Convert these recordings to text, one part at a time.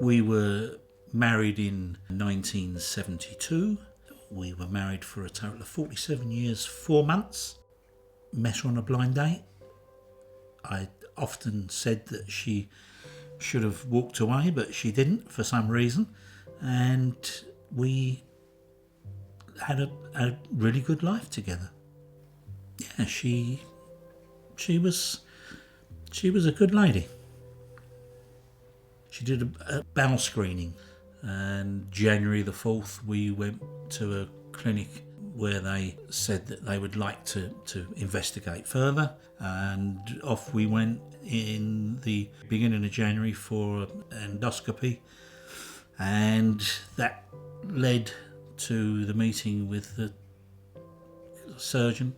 We were married in 1972. We were married for a total of 47 years, 4 months. Met her on a blind date. I often said that she should have walked away, but she didn't for some reason. And we had a really good life together. Yeah, she was a good lady. She did a bowel screening, and January the 4th we went to a clinic where they said that they would like to investigate further, and off we went in the beginning of January for an endoscopy, and that led to the meeting with the surgeon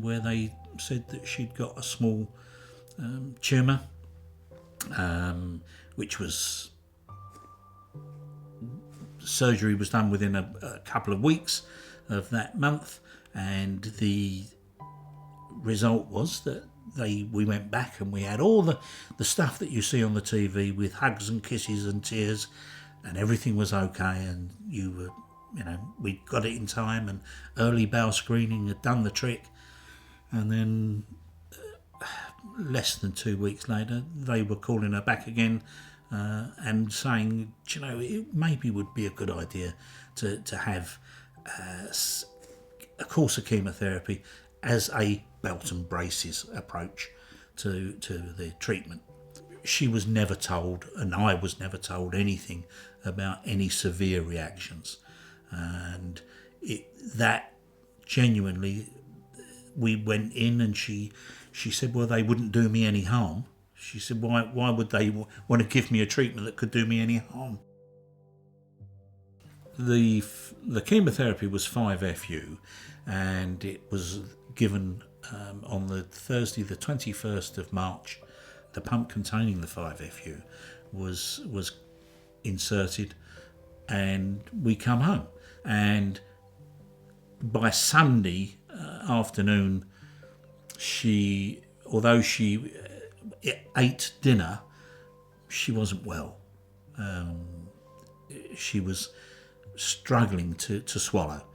where they said that she'd got a small tumour, which was surgery was done within a couple of weeks of that month, and the result was that we went back and we had all the stuff that you see on the TV with hugs and kisses and tears, and everything was okay, and we got it in time, and early bowel screening had done the trick. And then less than 2 weeks later they were calling her back again and saying, it maybe would be a good idea to have a course of chemotherapy as a belt and braces approach to the treatment. She was never told, and I was never told, anything about any severe reactions. And that genuinely, we went in and she said, well, they wouldn't do me any harm. She said, why would they want to give me a treatment that could do me any harm? The chemotherapy was 5-FU, and it was given on the Thursday, the 21st of March. The pump containing the 5-FU was inserted, and we come home. And by Sunday afternoon, although she ate dinner, she wasn't well. She was struggling to swallow,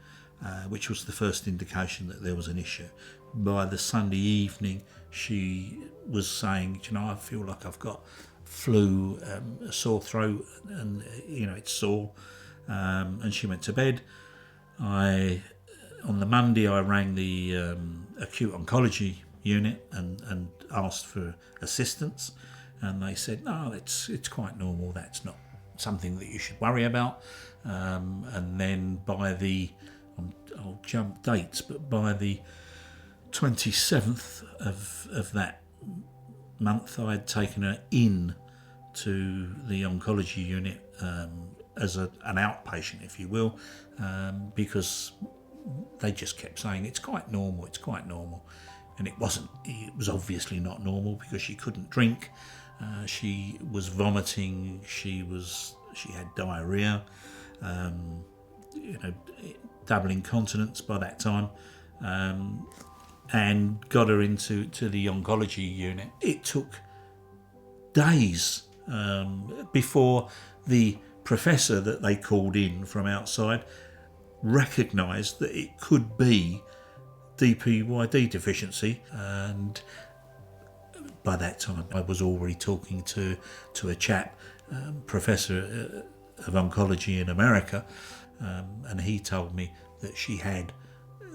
which was the first indication that there was an issue. By the Sunday evening, she was saying, I feel like I've got flu, a sore throat, and it's sore. And she went to bed. On the Monday, I rang the acute oncology unit and asked for assistance, and they said, no, it's quite normal. That's not something that you should worry about. And then I'll jump dates, but by the 27th of that month, I had taken her in to the oncology unit as an outpatient, if you will, because they just kept saying it's quite normal, and it wasn't. It was obviously not normal because she couldn't drink, she was vomiting, she had diarrhea, double incontinence by that time, and got her into the oncology unit. It took days before the professor that they called in from outside recognised that it could be DPYD deficiency, and by that time I was already talking to a chap, professor of oncology in America, and he told me that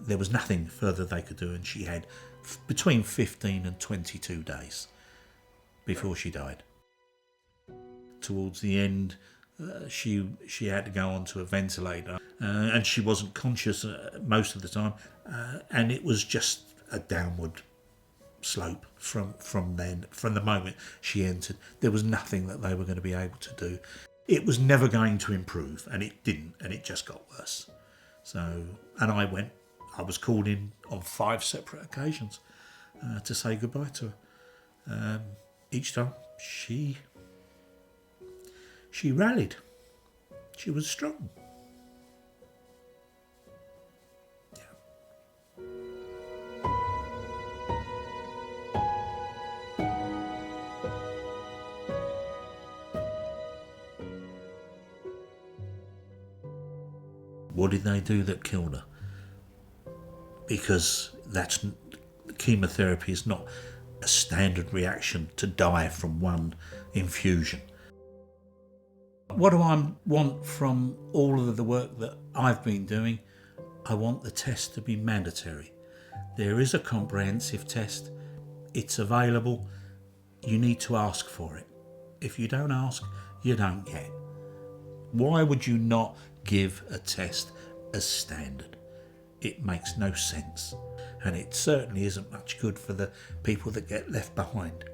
there was nothing further they could do, and she had between 15 and 22 days before she died. Towards the end, she had to go onto a ventilator, and she wasn't conscious most of the time, and it was just a downward slope from the moment she entered. There was nothing that they were going to be able to do. It was never going to improve, and it didn't, and it just got worse. So, and I was called in on 5 separate occasions to say goodbye to her. Each time she rallied. She was strong. What did they do that killed her? Because chemotherapy is not a standard reaction to die from one infusion. What do I want from all of the work that I've been doing? I want the test to be mandatory. There is a comprehensive test. It's available. You need to ask for it. If you don't ask, you don't get. Why would you not give a test as standard? It makes no sense. And it certainly isn't much good for the people that get left behind.